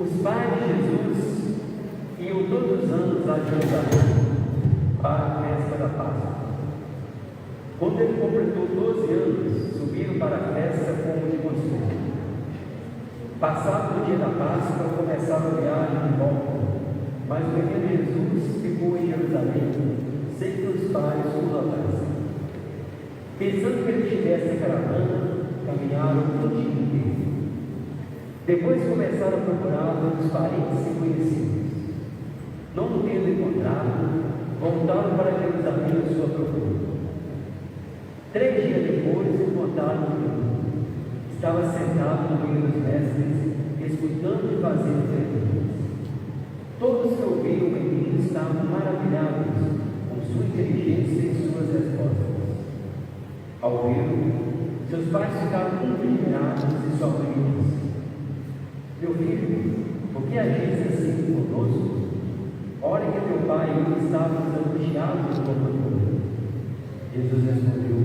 Os pais de Jesus iam todos os anos a Jerusalém para a festa da Páscoa. Quando ele completou 12 anos, subiram para a festa como de costume. Passado o dia da Páscoa, começaram a viagem de volta, mas o pequeno Jesus ficou em Jerusalém, sem que os pais o notassem. Pensando que ele estivesse em caravana, caminharam o dia inteiro. Depois começaram a procurá-lo entre os parentes e conhecidos. Não o tendo encontrado, voltaram para Jerusalém à sua procura. 3 dias depois, encontraram o menino. Estava sentado no meio dos mestres, escutando e fazendo perguntas. Todos que ouviram o menino estavam maravilhados com sua inteligência e suas respostas. Ao vê-lo, seus pais ficaram indignados e sombrios. Meu filho, por que agis assim conosco? Ora que teu pai e eu estávamos angustiados por tua procura. Jesus respondeu: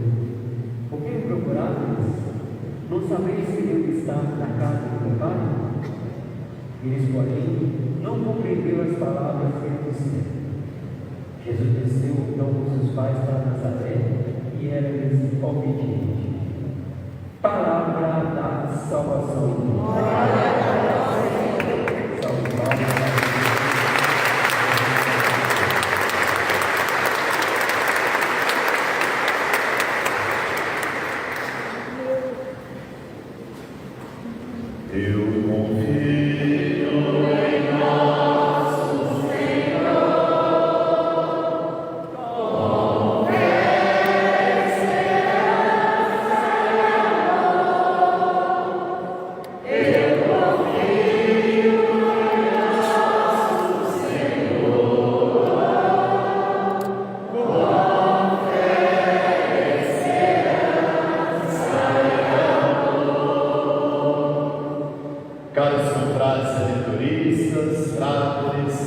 por que me procuráveis? Não sabeis que eu estava na casa do meu pai? Eles, porém, não compreenderam as palavras que ele disse. Jesus desceu então com seus pais para Nazaré e era-lhes obediente. Palavra da salvação. Caros confrades seminaristas, frades,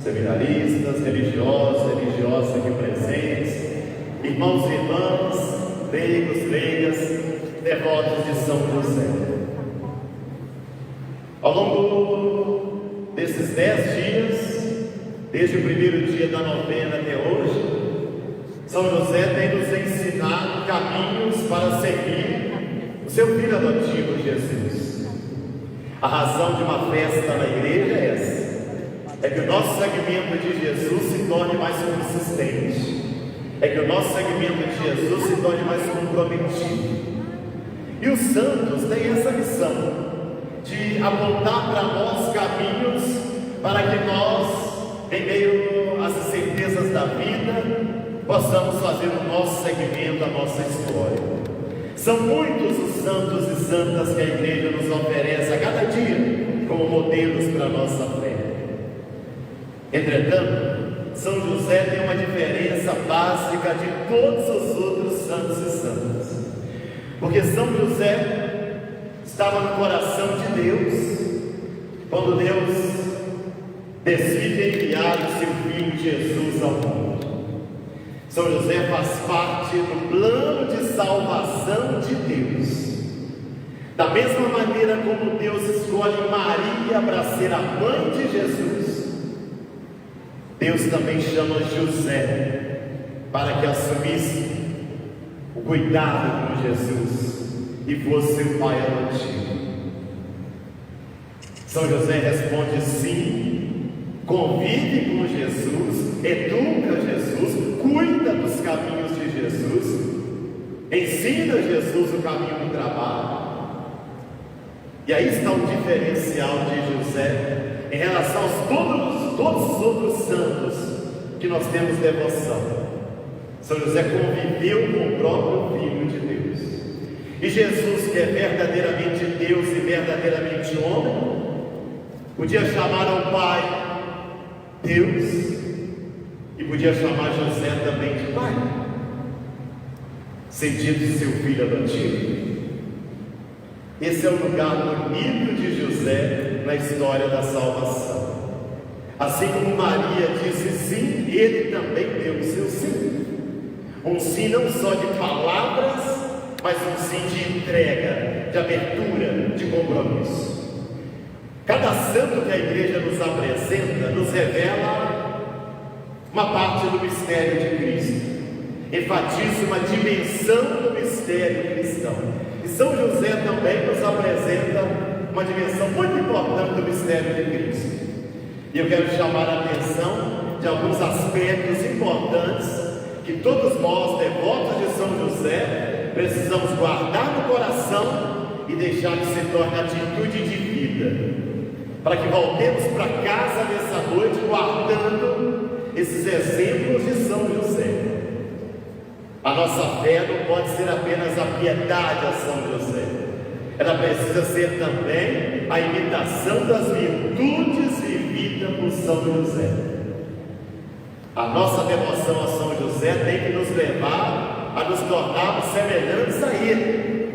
seminaristas, religiosos, religiosas aqui presentes, irmãos e irmãs, leigos, leigas, devotos de São José. Ao longo desses 10 dias, desde o primeiro dia da novena até hoje, São José tem nos ensinado caminhos para seguir o seu filho adotivo Jesus. A razão de uma festa na igreja é essa: é que o nosso seguimento de Jesus se torne mais consistente, é que o nosso seguimento de Jesus se torne mais comprometido. E os santos têm essa missão de apontar para nós caminhos para que nós, em meio às incertezas da vida, possamos fazer o nosso seguimento, a nossa história. São muitos os santos e santas que a igreja nos oferece a cada dia como modelos para a nossa fé. Entretanto, São José tem uma diferença básica de todos os outros santos e santas, porque São José estava no coração de Deus quando Deus decide enviar o seu filho Jesus ao mundo. São José faz parte do plano de salvação de Deus. Da mesma maneira como Deus escolhe Maria para ser a mãe de Jesus, Deus também chama José para que assumisse o cuidado com Jesus e fosse seu pai adotivo. São José responde sim, convive com Jesus, educa Jesus, cuida dos caminhos de Jesus, ensina Jesus o caminho do trabalho. E aí está o diferencial de José em relação a todos os outros santos que nós temos devoção. São José conviveu com o próprio Filho de Deus. E Jesus, que é verdadeiramente Deus e verdadeiramente homem, podia chamar ao Pai Deus e podia chamar José também de pai, sentindo seu filho adotivo. Esse é o lugar bonito de José na história da salvação. Assim como Maria disse sim, ele também deu o seu sim. Um sim não só de palavras, mas um sim de entrega, de abertura, de compromisso. Cada santo que a igreja nos apresenta nos revela uma parte do mistério de Cristo, enfatiza uma dimensão do mistério cristão. E São José também nos apresenta uma dimensão muito importante do mistério de Cristo. E eu quero chamar a atenção de alguns aspectos importantes que todos nós, devotos de São José, precisamos guardar no coração e deixar que se torne atitude de vida, para que voltemos para casa nessa noite guardando esses exemplos de São José. A nossa fé não pode ser apenas a piedade a São José, ela precisa ser também a imitação das virtudes vividas por São José. A nossa devoção a São José tem que nos levar a nos tornarmos semelhantes a Ele,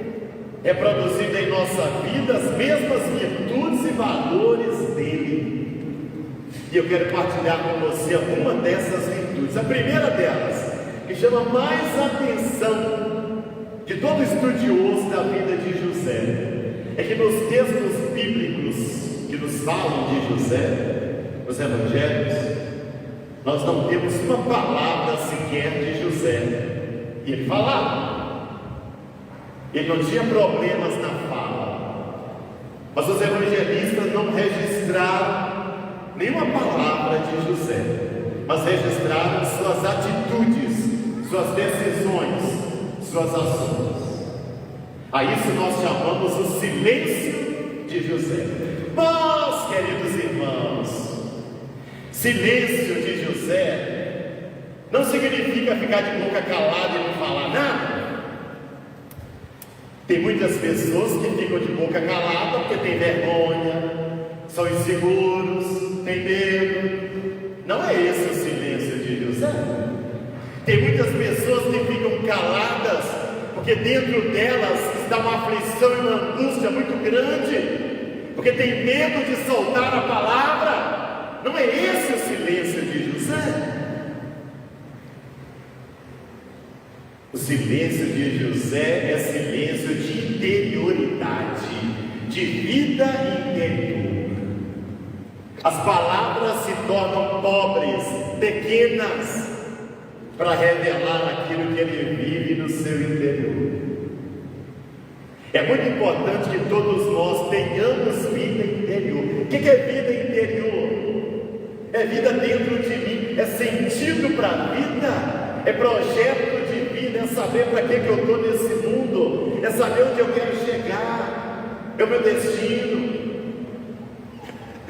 reproduzindo em nossa vida as mesmas virtudes e valores dele. E eu quero partilhar com você alguma dessas virtudes. A primeira delas, que chama mais atenção de todo estudioso da vida de José, é que nos textos bíblicos que nos falam de José, nos evangelhos, nós não temos uma palavra sequer de José. E ele falava, ele não tinha problemas na fala, mas os evangelistas não registraram nenhuma palavra de José, mas registraram suas atitudes, suas decisões, suas ações. A isso nós chamamos o silêncio de José. Mas, queridos irmãos, silêncio de José não significa ficar de boca calada e não falar nada. Tem muitas pessoas que ficam de boca calada porque tem vergonha, são inseguros, tem medo. Não é esse o silêncio de José. Tem muitas pessoas que ficam caladas porque dentro delas está uma aflição e uma angústia muito grande, porque tem medo de soltar a palavra. Não é esse o silêncio de José. O silêncio de José é silêncio de interioridade, de vida interior. As palavras se tornam pobres, pequenas, para revelar aquilo que ele vive no seu interior. É muito importante que todos nós tenhamos vida interior. O que é vida interior? É vida dentro de mim, é sentido para a vida, é projeto de vida, é saber para que eu estou nesse mundo, é saber onde eu quero chegar, é o meu destino,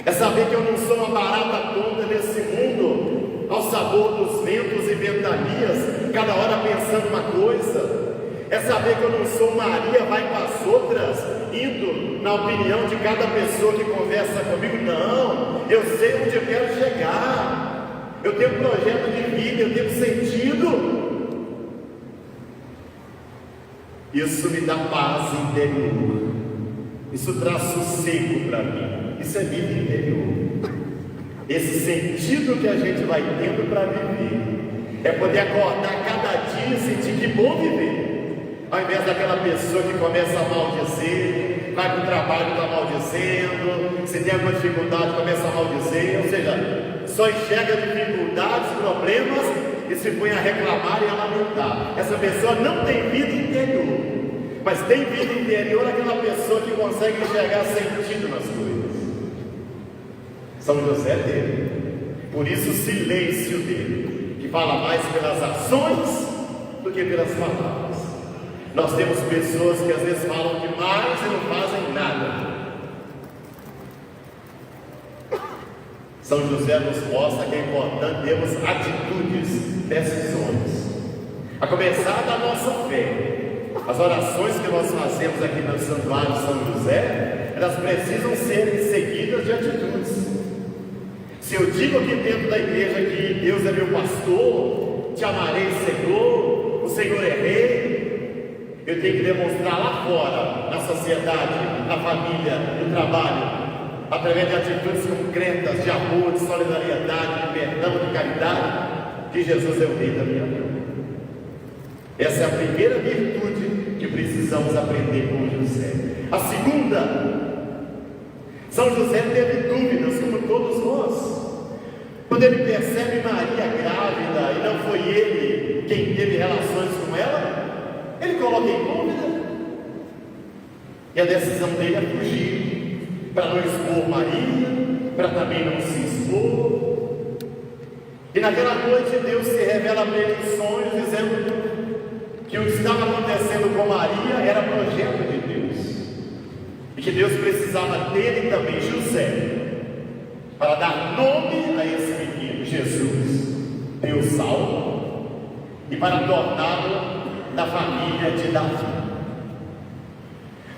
é saber que eu não sou uma barata tonta nesse mundo, ao sabor dos ventos e ventanias, cada hora pensando uma coisa. É saber que eu não sou Maria, vai com as outras, indo na opinião de cada pessoa que conversa comigo. Não, eu sei onde eu quero chegar, eu tenho um projeto de vida, eu tenho sentido. Isso me dá paz interior, isso traz sossego para mim, isso é vida interior. Esse sentido que a gente vai tendo para viver é poder acordar cada dia e sentir que bom viver. Ao invés daquela pessoa que começa a maldizer, vai para o trabalho e está maldizendo, se tem alguma dificuldade começa a maldizer, ou seja, só enxerga dificuldades, problemas e se põe a reclamar e a lamentar. Essa pessoa não tem vida interior, mas tem vida interior aquela pessoa que consegue enxergar sentido nas coisas. São José dele, por isso o silêncio dele, que fala mais pelas ações do que pelas palavras. Nós temos pessoas que às vezes falam demais e não fazem nada. São José nos mostra que é importante termos atitudes, decisões, a começar da nossa fé. As orações que nós fazemos aqui no Santuário de São José, elas precisam ser seguidas de atitudes. Se eu digo aqui dentro da igreja que Deus é meu pastor, te amarei, Senhor, o Senhor é rei, eu tenho que demonstrar lá fora, na sociedade, na família, no trabalho, através de atitudes concretas, de amor, de solidariedade, de perdão, de caridade, que Jesus é o rei da minha vida. Essa é a primeira virtude que precisamos aprender com José. A segunda, São José teve dúvidas, como todos nós. Quando ele percebe Maria grávida e não foi ele quem teve relações com ela, ele coloca em dúvida. E a decisão dele é fugir, para não expor Maria, para também não se expor. E naquela noite Deus se revela para ele em sonhos, dizendo que o que estava acontecendo com Maria era projeto de Deus, e que Deus precisava dele também, José, para dar nome a esse menino, Jesus, Deus salvo, e para torná-lo da família de Davi.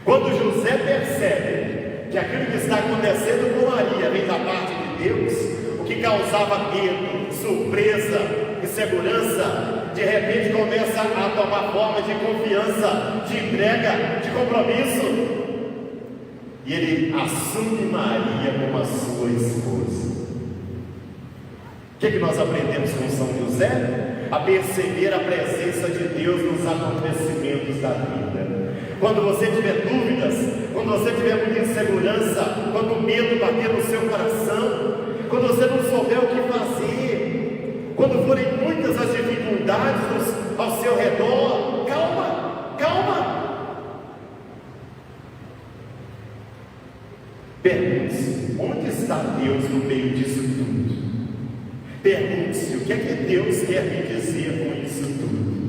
Quando José percebe que aquilo que está acontecendo com Maria vem da parte de Deus, o que causava medo, surpresa, insegurança, de repente começa a tomar forma de confiança, de entrega, de compromisso. E ele assume Maria como a sua esposa. O que nós aprendemos com São José? A perceber a presença de Deus nos acontecimentos da vida. Quando você tiver dúvidas, quando você tiver muita insegurança, quando o medo bater no seu coração, quando você não souber o que fazer, quando forem muitas as dificuldades ao seu redor, calma, calma. Pergunte-se, onde está Deus no meio disso tudo? Pergunte-se, o que é que Deus quer me dizer com isso tudo?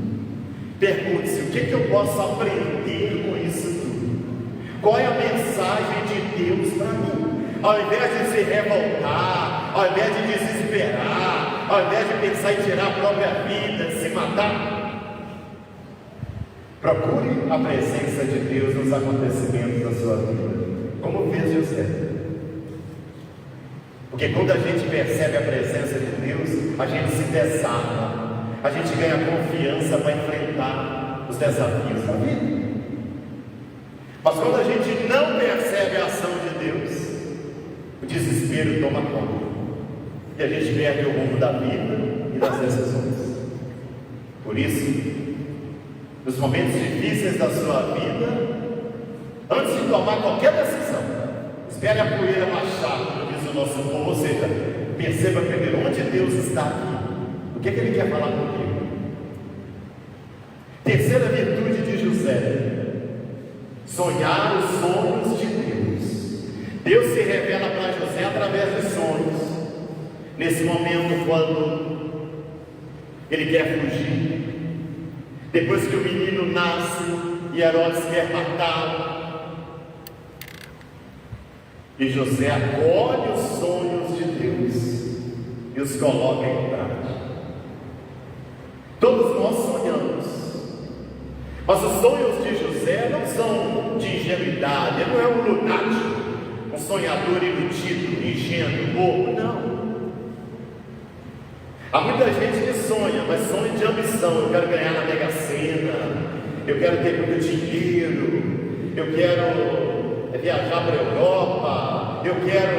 Pergunte-se, o que é que eu posso aprender com isso tudo? Qual é a mensagem de Deus para mim? Ao invés de se revoltar, ao invés de desesperar, ao invés de pensar em tirar a própria vida, de se matar, procure a presença de Deus nos acontecimentos da sua vida, como fez José. Porque quando a gente percebe a presença de Deus, a gente se desarma, a gente ganha confiança para enfrentar os desafios da vida. Mas quando a gente não percebe a ação de Deus, o desespero toma conta, e a gente perde o rumo da vida e das decisões. Por isso, nos momentos difíceis da sua vida, antes de tomar qualquer decisão, espere a poeira baixar, como diz o nosso povo, ou seja, perceba primeiro onde Deus está aqui, o que Ele quer falar comigo. Terceira virtude de José: sonhar os sonhos de Deus. Deus se revela para José através de sonhos. Nesse momento, quando ele quer fugir, depois que o menino nasce e Herodes quer matá-lo, e José acolhe os sonhos de Deus e os coloca em prática. Todos nós sonhamos, mas os sonhos de José não são de ingenuidade. Ele não é um lunático, um sonhador iludido, ingênuo, bobo, não. Há muita gente que sonha, mas sonha de ambição. Eu quero ganhar na Mega Sena, eu quero ter muito dinheiro, eu quero viajar para a Europa, eu quero...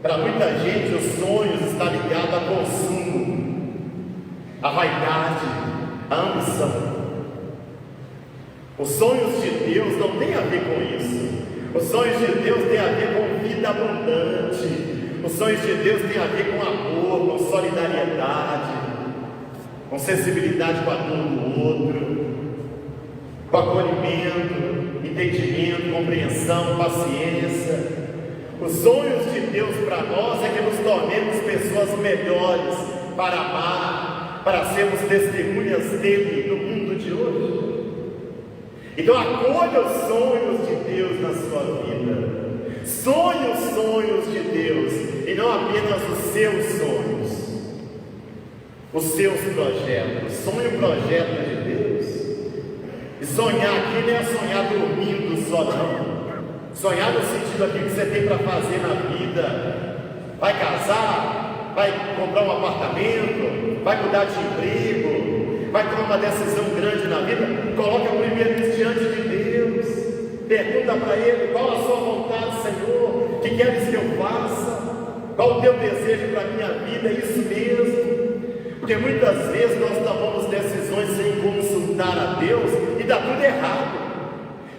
Para muita gente, os sonhos estão ligados a consumo, a vaidade, a ambição. Os sonhos de Deus não têm a ver com isso. Os sonhos de Deus têm a ver com vida abundante. Os sonhos de Deus têm a ver com amor, com solidariedade, com sensibilidade com a dor do outro, com acolhimento, entendimento, compreensão, paciência. Os sonhos de Deus para nós é que nos tornemos pessoas melhores para amar, para sermos testemunhas dele no mundo de hoje. Então acolha os sonhos de Deus na sua vida. Sonhe os sonhos de Deus e não apenas os seus sonhos, os seus projetos. Sonhe o projeto de Deus. E sonhar aqui não é sonhar dormindo só, não. Sonhar no sentido aqui que você tem para fazer na vida. Vai casar, vai comprar um apartamento, vai mudar de emprego, vai tomar uma decisão grande na vida. Coloca primeiro isso diante de Deus. Pergunta para Ele: qual a sua vontade, Senhor? O que queres que eu faça? Qual o teu desejo para a minha vida? É isso mesmo. Porque muitas vezes nós tomamos decisões sem consultar a Deus e dá tudo errado.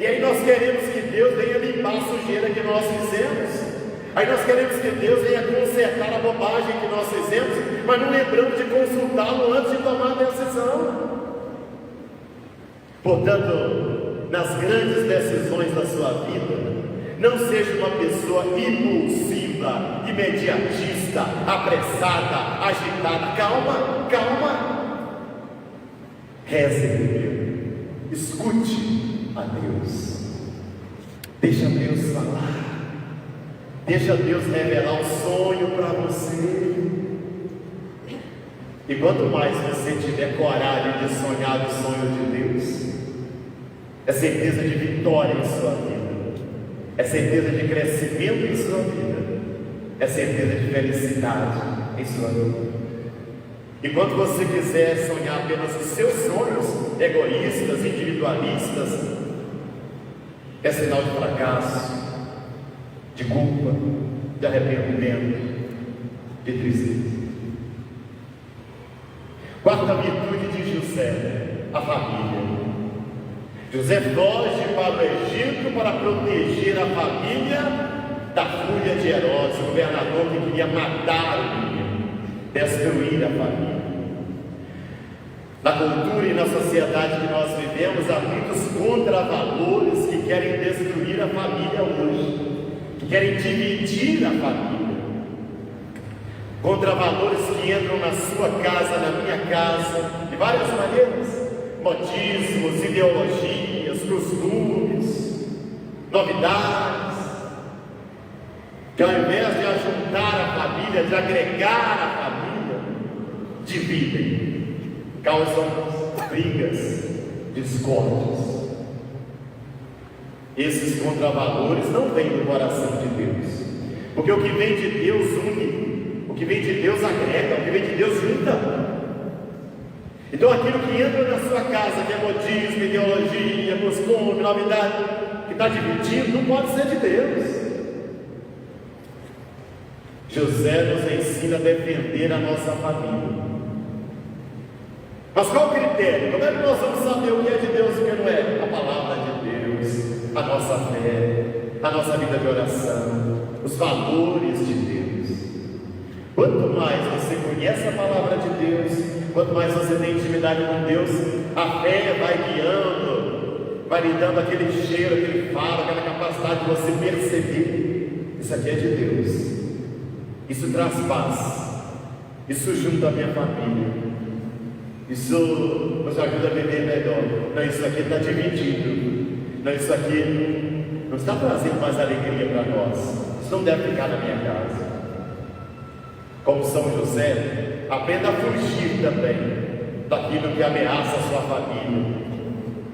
E aí nós queremos que Deus venha limpar a sujeira que nós fizemos. Aí nós queremos que Deus venha consertar a bobagem que nós fizemos, mas não lembramos de consultá-lo antes de tomar a decisão. Portanto, nas grandes decisões da sua vida, não seja uma pessoa impulsiva, imediatista, apressada, agitada. Calma, calma. Reze primeiro. Escute a Deus. Deixa Deus falar. Deixa Deus revelar um sonho para você. E quanto mais você tiver coragem de sonhar o sonho de Deus, é certeza de vitória em sua vida, é certeza de crescimento em sua vida, é certeza de felicidade em sua vida. E quando você quiser sonhar apenas os seus sonhos egoístas, individualistas, é sinal de fracasso, de culpa, de arrependimento, de tristeza. Quarta virtude de José, a família. José foge para o Egito para proteger a família da fúria de Herodes, o governador que queria matar o menino, destruir a família. Na cultura e na sociedade que nós vivemos, há muitos contravalores que querem destruir a família hoje, que querem dividir a família. Contravalores que entram na sua casa, na minha casa, de várias maneiras. Modismos, ideologias, costumes, novidades, que ao invés de ajuntar a família, de agregar a família, dividem, causam brigas, discórdias. Esses contravalores não vêm do coração de Deus, porque o que vem de Deus une, o que vem de Deus agrega, o que vem de Deus junta. Então aquilo que entra na sua casa, que é modismo, ideologia, costume, novidade, que está dividindo, não pode ser de Deus. José nos ensina a defender a nossa família. Mas qual o critério? Como é que nós vamos saber o que é de Deus e o que não é? A palavra de Deus, a nossa fé, a nossa vida de oração, os valores de Deus. Quanto mais você conhece a palavra de Deus, quanto mais você tem intimidade com Deus, a fé vai guiando, vai lhe dando aquele cheiro, aquele faro, aquela capacidade de você perceber: isso aqui é de Deus, isso traz paz, isso junta a minha família, isso nos ajuda a viver melhor. Não, isso aqui está dividido, não, isso aqui não está trazendo mais alegria para nós, isso não deve ficar na minha casa. Como São José, aprenda a fugir também daquilo que ameaça a sua família.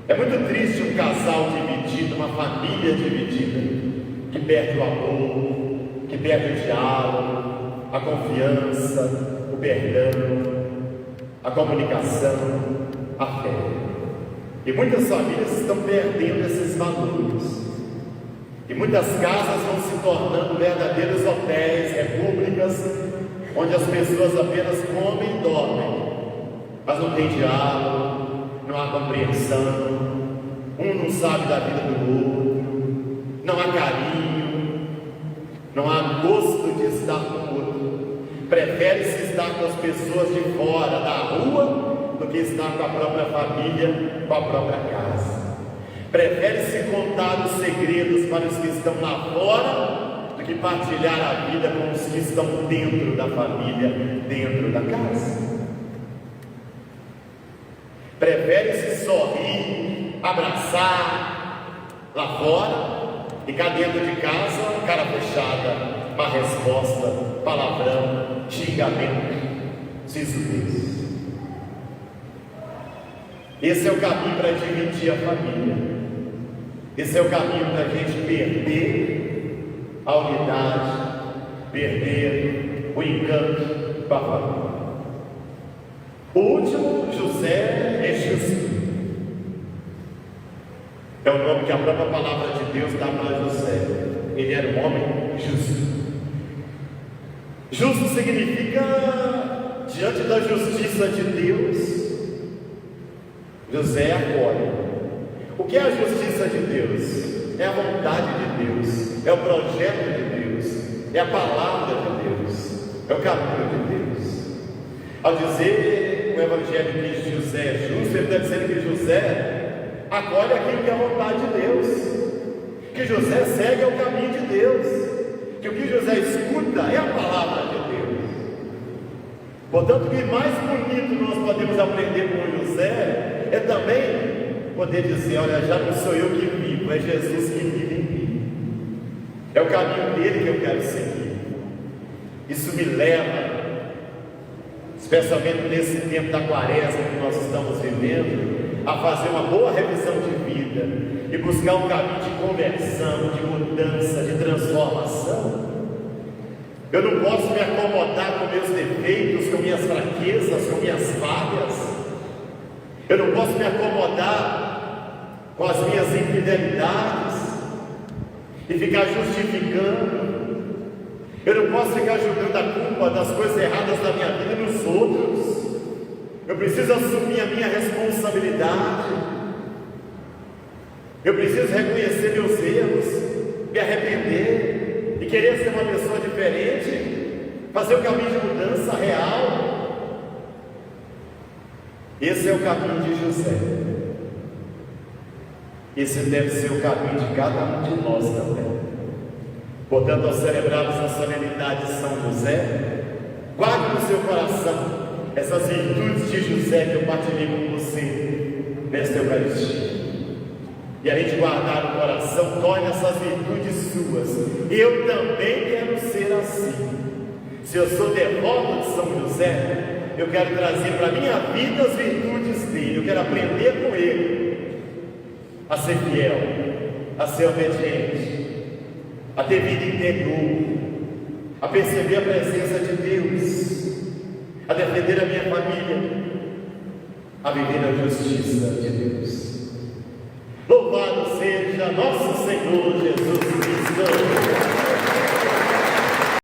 É muito triste um casal dividido, uma família dividida, que perde o amor, que perde o diálogo, a confiança, o perdão, a comunicação, a fé. E muitas famílias estão perdendo esses valores. E muitas casas vão se tornando verdadeiros hotéis, repúblicas, onde as pessoas apenas comem e dormem, mas não tem diálogo, não há compreensão, um não sabe da vida do outro, não há carinho, não há gosto de estar com o outro. Prefere-se estar com as pessoas de fora da rua do que estar com a própria família, com a própria casa. Prefere-se contar os segredos para os que estão lá fora do que partilhar a vida com os que estão dentro da família, dentro da casa. Prefere-se sorrir, abraçar lá fora e cá dentro de casa, cara fechada, má resposta, palavrão, xingamento, sisudez. Esse é o caminho para dividir a família. Esse é o caminho para a gente perder a unidade, perder o encanto com a família. O último, José, é justo. É o nome que a própria palavra de Deus dá para José. Ele era um homem justo. Justo significa, diante da justiça de Deus, José acolhe. O que é a justiça de Deus? É a vontade de Deus, é o projeto de Deus, é a palavra de Deus, é o caminho de Deus. Ao dizer o Evangelho que José é justo, ele está dizendo que José acolhe aquilo que é a vontade de Deus, que José segue o caminho de Deus, que o que José escuta é a palavra de Deus. Portanto, o que mais bonito nós podemos aprender com José é também poder dizer: olha, já não sou eu que vivo, é Jesus que vive em mim, é o caminho dele que eu quero seguir. Isso me leva, especialmente nesse tempo da quaresma que nós estamos vivendo, a fazer uma boa revisão de vida e buscar um caminho de conversão, de mudança, de transformação. Eu não posso me acomodar com meus defeitos, com minhas fraquezas, com minhas falhas. Eu não posso me acomodar com as minhas infidelidades e ficar justificando. Eu não posso ficar jogando a culpa das coisas erradas da minha vida nos outros. Eu preciso assumir a minha responsabilidade. Eu preciso reconhecer meus erros, me arrepender e querer ser uma pessoa diferente, fazer o caminho de mudança real. Esse é o caminho de José. Esse deve ser o caminho de cada um de nós também. Portanto, ao celebrarmos a solenidade de São José, guarde no seu coração essas virtudes de José que eu partilhei com você nesta Eucaristia. E a gente guardar no coração, torne essas virtudes suas. Eu também quero ser assim. Se eu sou devoto de São José, eu quero trazer para a minha vida as virtudes dele. Eu quero aprender com ele a ser fiel, a ser obediente, a ter vida interior, a perceber a presença de Deus, a defender a minha família, a viver a justiça de Deus. Louvado seja nosso Senhor Jesus Cristo.